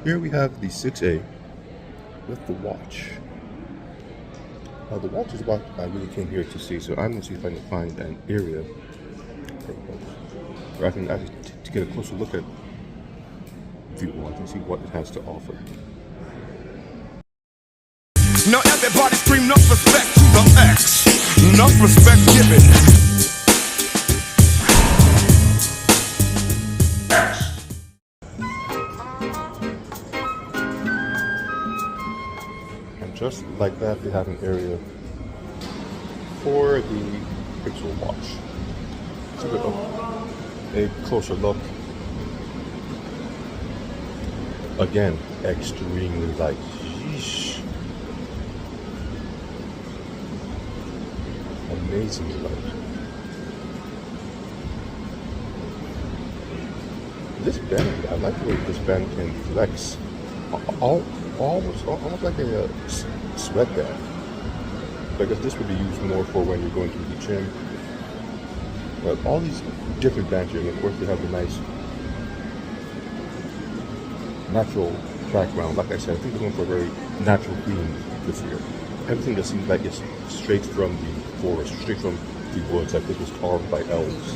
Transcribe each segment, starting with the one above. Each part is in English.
Here we have the 6A with the watch. The watch is what I really came here to see, so I'm going to see if I can find an area where I can actually to get a closer look at the watch and see what it has to offer. Now everybody scream enough respect to the X. Enough respect given. And just like that, they have an area for the Pixel watch. Let's give it a closer look. Again, extremely light. Sheesh. Amazingly light. This band, I like the way this band can flex. Almost like a sweatband. I guess this would be used more for when you're going to the gym. But all these different bands here, and of course they have a nice natural background. Like I said, I think they're going for a very natural theme this year. Everything just seems like it's straight from the forest, straight from the woods. Like this was carved by elves,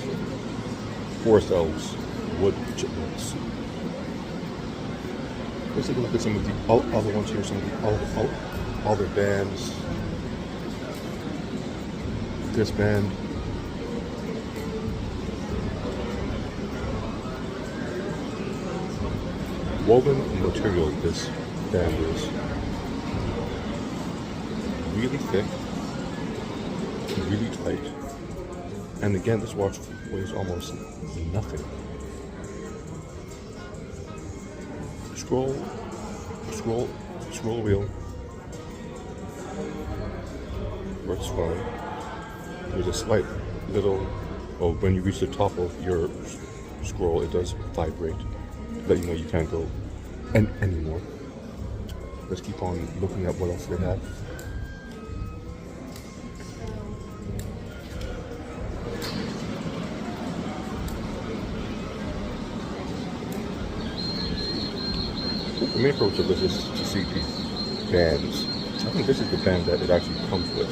forest elves, wood chipmunks. Let's take a look at some of the other ones here, some of the other bands. This band. Woven material this band is really thick, really tight, and again this watch weighs almost nothing. Scroll wheel works fine. There's a slight little, when you reach the top of your scroll, it does vibrate. Let you know you can't go anymore. Let's keep on looking at what else they have. The main purpose of this is to see these bands. I think this is the band that it actually comes with.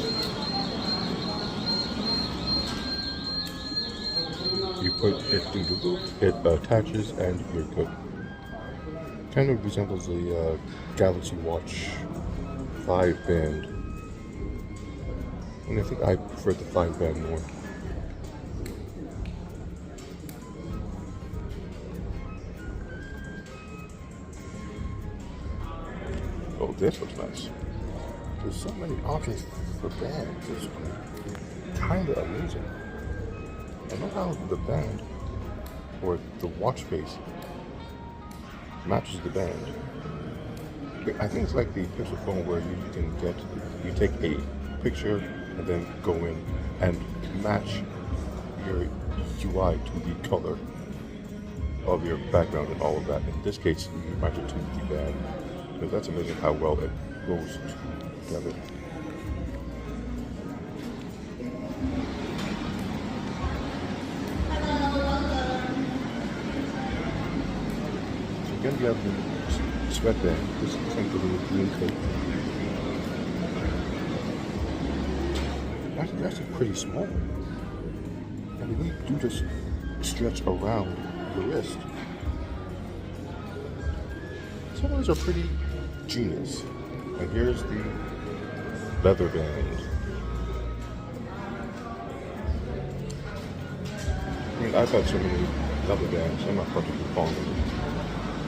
You put it through the loop, it attaches, and you're good. Kind of resembles the Galaxy Watch 5 band. And I think I prefer the 5 band more. Oh, this looks nice. There's so many options for bands. It's kind of amazing. I love how the band, or the watch face, matches the band. I think it's like the Pixel phone where you take a picture and then go in and match your UI to the color of your background and all of that. In this case, you match it to the band. Because that's amazing how well it goes together. Again, you have the sweatband. This is something with a green coat. That's actually pretty small. I mean, they do just stretch around the wrist. Some of these are pretty genius. And here's the leather band. I mean, I've had so many leather bands. I'm not particularly fond of them.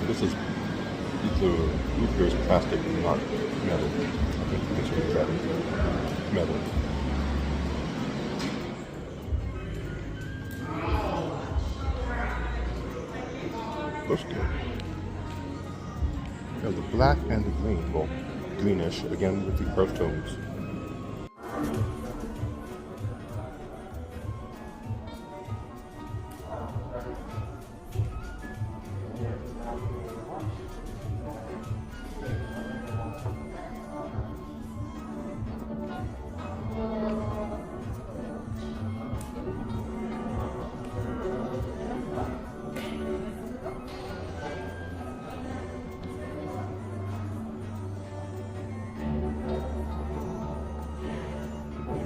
This is either is plastic, not metal. I think this one is metal. Looks good. You have the black and the green, well, greenish, again with the earth tones.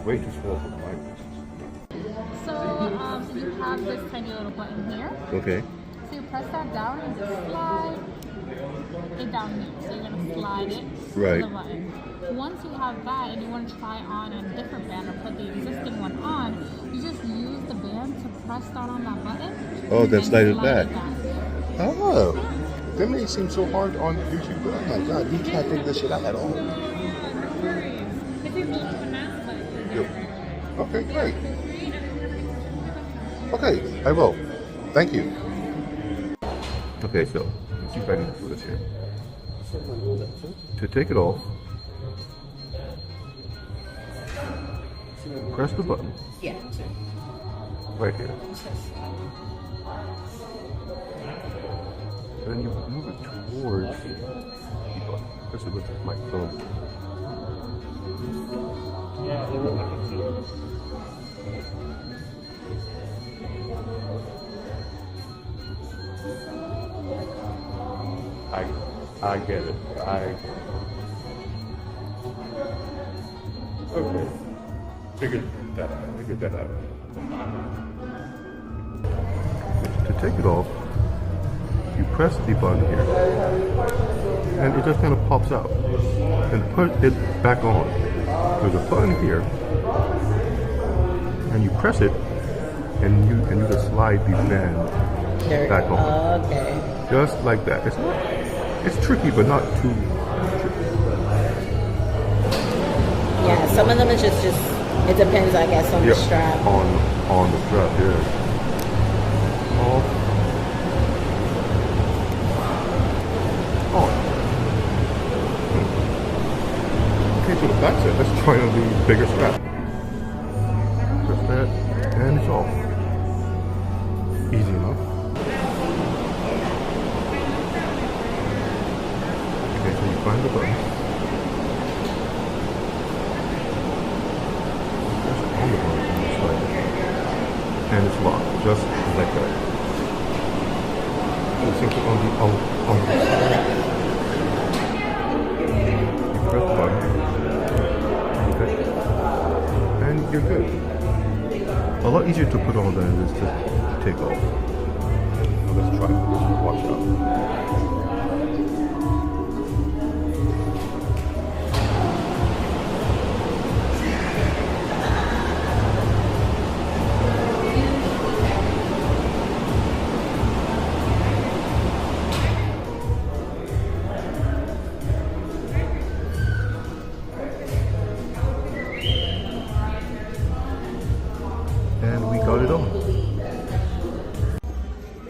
way too small for my. So you have this tiny little button here. Okay. So you press that down and just slide it down here. So you're gonna slide it Right. to the button. Once you have that and you want to try on a different band or put the existing one on, you just use the band to press down on that button. Oh, then slide it back. back. Oh, that may seem so hard on YouTube, but oh my God, you can't figure this shit out at all. No worries. This is just a math button. Yep. Okay, great. Okay, I will. Thank you. Okay, so let's see if I can do this here. To take it off, press the button. Yeah. Right here. Then you move it towards the button. Press it with my thumb. I get it. Okay. Figured that out. To take it off, you press the button here, and it just kind of pops out. And put it back on. There's a button here, and you press it, and you just slide the band back on. Okay. Just like that. It's tricky, but not too tricky. Yeah, some of them is just it depends, I guess, on the strap. On the strap, yeah. Oh. Okay, so the back set, let's try on the bigger strap. Press that, and it's off. Easy enough. Okay, so you find the button. Press on the button and slide it. And it's locked, just like that. The same thing on the side. You press the button. Okay. And you're good. A lot easier to put on than it is to take off. Now let's try it. Let's watch out. And we got it on.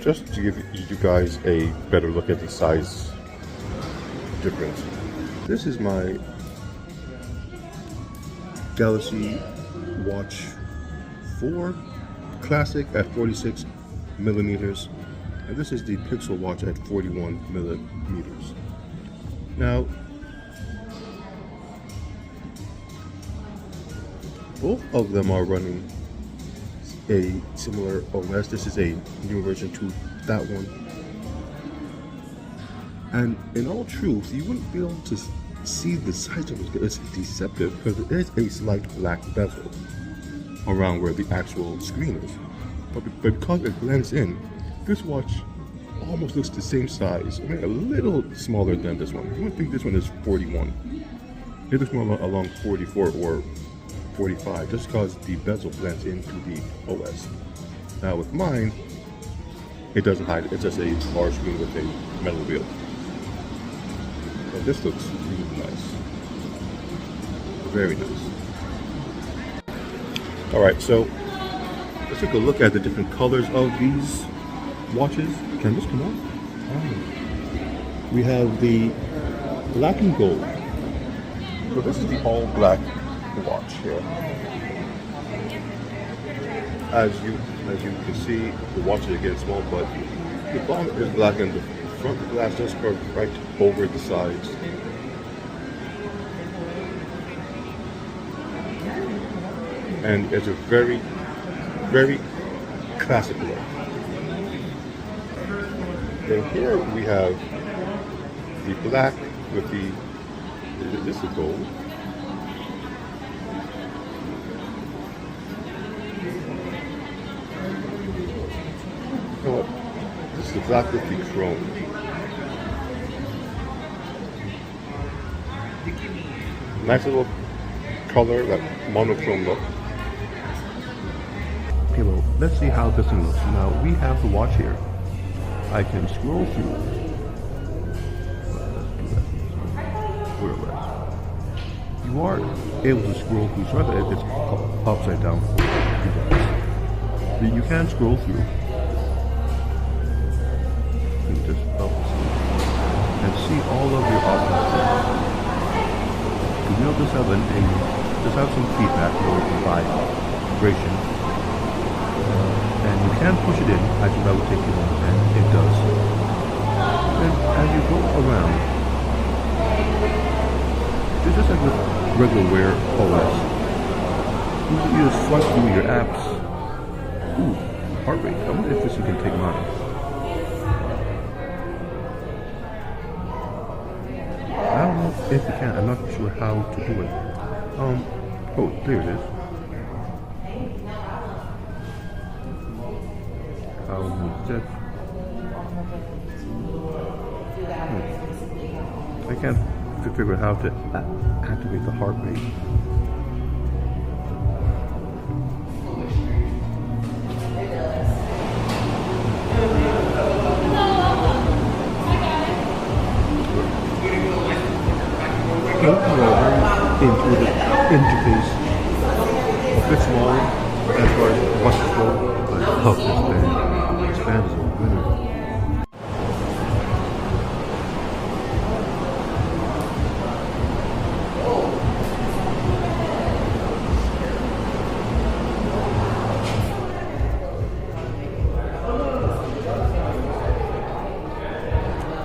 Just to give you guys a better look at the size difference. This is my Galaxy Watch 4 Classic at 46 millimeters. And this is the Pixel Watch at 41 millimeters. Now, both of them are running a similar OS. This is a new version to that one. And in all truth, you wouldn't be able to see the size of it. It's deceptive because it is a slight black bezel around where the actual screen is. But because it blends in, this watch almost looks the same size. I mean, a little smaller than this one. You would think this one is 41. It looks more along 44 or 45, just because the bezel blends into the OS. Now with mine, it doesn't hide it. It's just a large screen with a metal wheel. And this looks really nice. Very nice. Alright, so let's take a look at the different colors of these watches. Can this come on? Oh. We have the black and gold. So this is the all black watch here. As you can see, the watch is getting small, but the bottom is black and the front glass does curve right over the sides. And it's a very, very classic look. Then here we have the black with the, this is gold. the black with the chrome. Nice little color, that monochrome look. Okay, well, let's see how this one looks. Now, we have the watch here. I can scroll through. You are able to scroll through, so it's upside down for you guys. You can scroll through. You can just and see all of your options. You know, just have some feedback where you can buy vibration. And you can push it in, actually that would take you long, and it does. And as you go around, it's just like with regular Wear OS. You just swipe through your apps. Ooh, heart rate. I wonder if this you can take mine. I don't know if you can. I'm not sure how to do it. Oh, there it is. I can't figure out how to activate the heart rate. Intuitive interface. A bit smaller as far as watches go, but I love this band. This band is a winner.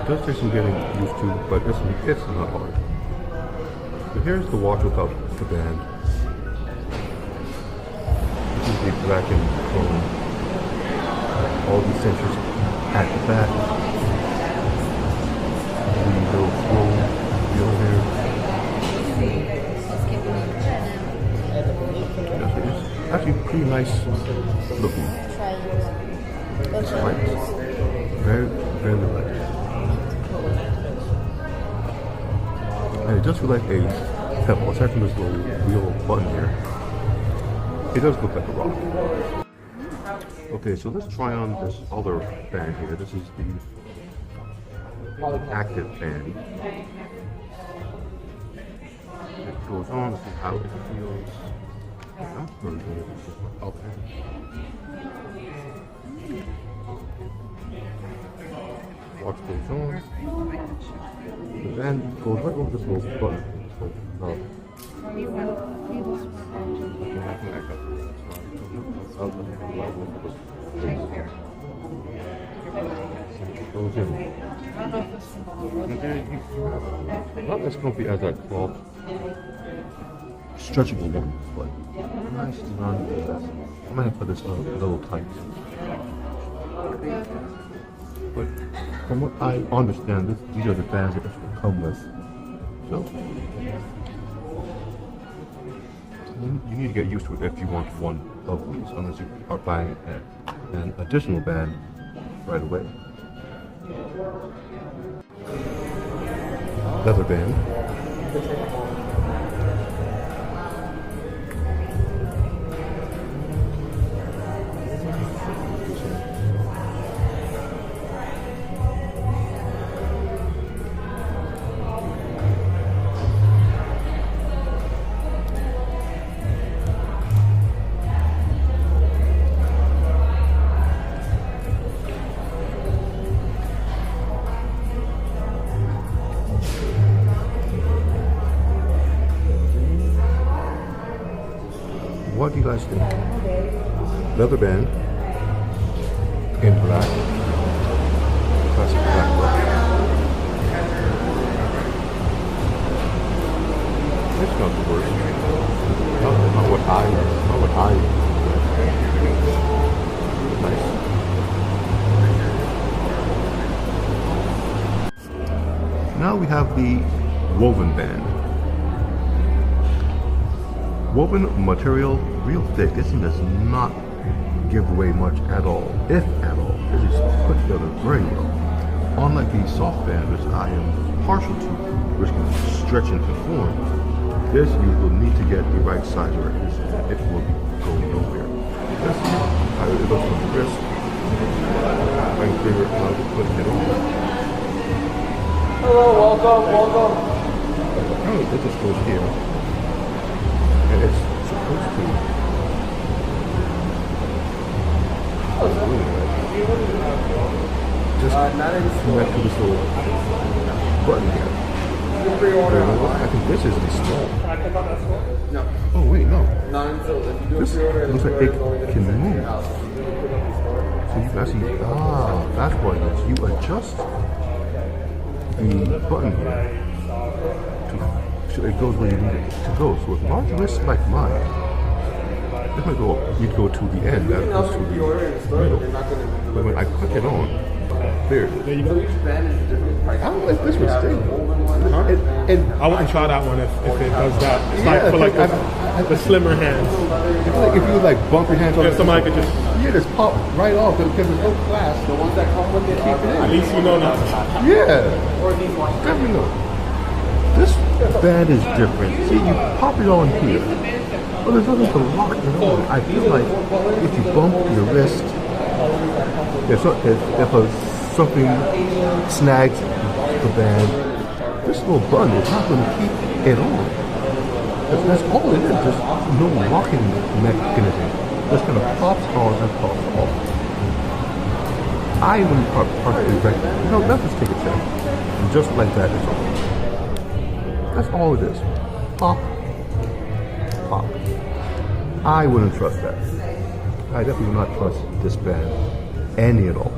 It does take some getting used to, but it's not hard. So here's the watch without the band. This is the black and chrome. All the sensors at the back. The little scroll wheel here. It's actually pretty nice looking. It's light. Very, very light. And it does feel like a pebble, aside from this little wheel button here. It does look like a rock. Okay, so let's try on this other band here. This is the active band. It goes on, this is how it feels. Okay. Watch goes on. The band goes right over this little button. Goes in. And there you have not as comfy as that cloth stretchable one, but nice design. I might have put this a little tight. But from what I understand, these are the bands that it should come with. So you need to get used to it if you want one of these, unless you are buying an additional band right away. Leather band. What do you guys think? Leather band in black, classic black look. It's not the worst. Not what I. Nice. Now we have the woven band. Woven material, real thick. This one does not give away much at all, if at all. This is put together very well. Unlike the soft band, which I am partial to, which can stretch and conform, this you will need to get the right size or it will go nowhere. Let's see how it looks on the wrist. I can figure out how to put it on. Hello, welcome. Apparently it just goes here. And it's supposed to. Just connect to this little button here. I think this is the small. No. Oh wait, no. Not until if you do This looks like it can move. So you can see, that's what it is. You adjust the button here so it goes where you need it to go. So with large wrists like mine, this might go, you'd go to the end as opposed to the middle. But when I click it on, there you go. I don't know if this would stay. I wouldn't try that one if it does that. It's like for like the slimmer hands. Like if you like bump your hands on If somebody could just just pop right off because there's no class. the ones that come with it, Keep it in. at least you know now. Yeah, or these ones. definitely know. This band is different. See, you pop it on here. Well, there's nothing to lock it on. I feel like if you bump your wrist, if something snags the band, this little button is not going to keep it on. That's all it is. There's no locking mechanism. Just kind of pops on and pops off. I wouldn't particularly recommend. You know, let's just take a check. And just like that is all. That's all it is. Pop. Pop. I wouldn't trust that. I definitely would not trust this band. Any at all.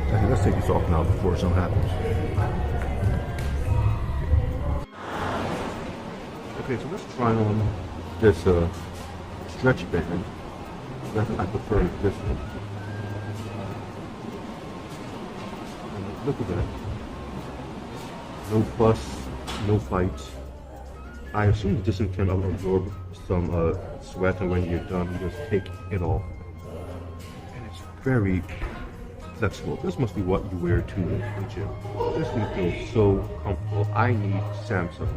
Okay, let's take this off now before something happens. Okay, so let's try on this stretch band. I prefer this one. And look at that. No fuss, no fights. I assume this one can absorb some sweat, and when you're done, you just take it off. And it's very flexible. This must be what you wear to the gym. This thing feels so comfortable. I need Samsung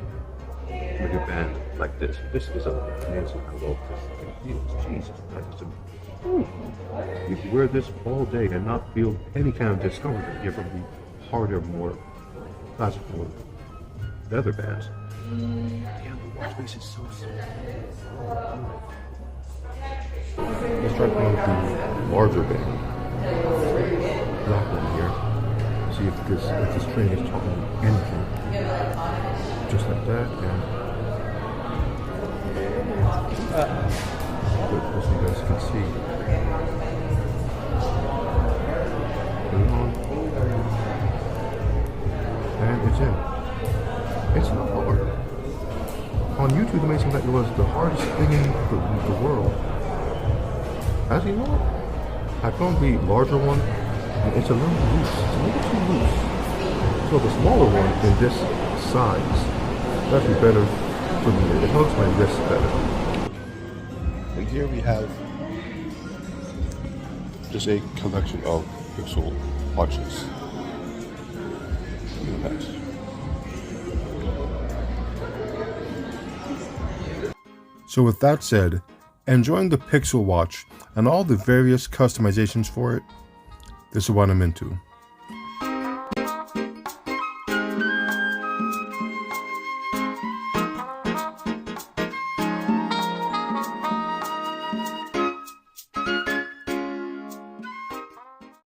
to make a band like this. This is amazing how well this thing feels. Jesus Christ. You can wear this all day and not feel any kind of discomfort. You're from the harder, more classical leather bands. Yeah, the watch face is so small. Let's try playing the larger band. Black one here. See if this train is talking anything. Just like that, and good, so you guys can see. Put it on. And it's in. It's not hard. On YouTube, they made seem like it was the hardest thing in the world. As you know, I found the larger one, and it's a little loose. It's a little too loose. So the smaller one in this size, that'd be better for me. It helps my wrist better. And here we have just a collection of Pixel watches. Nice. So with that said, enjoying the Pixel watch and all the various customizations for it, this is what I'm into.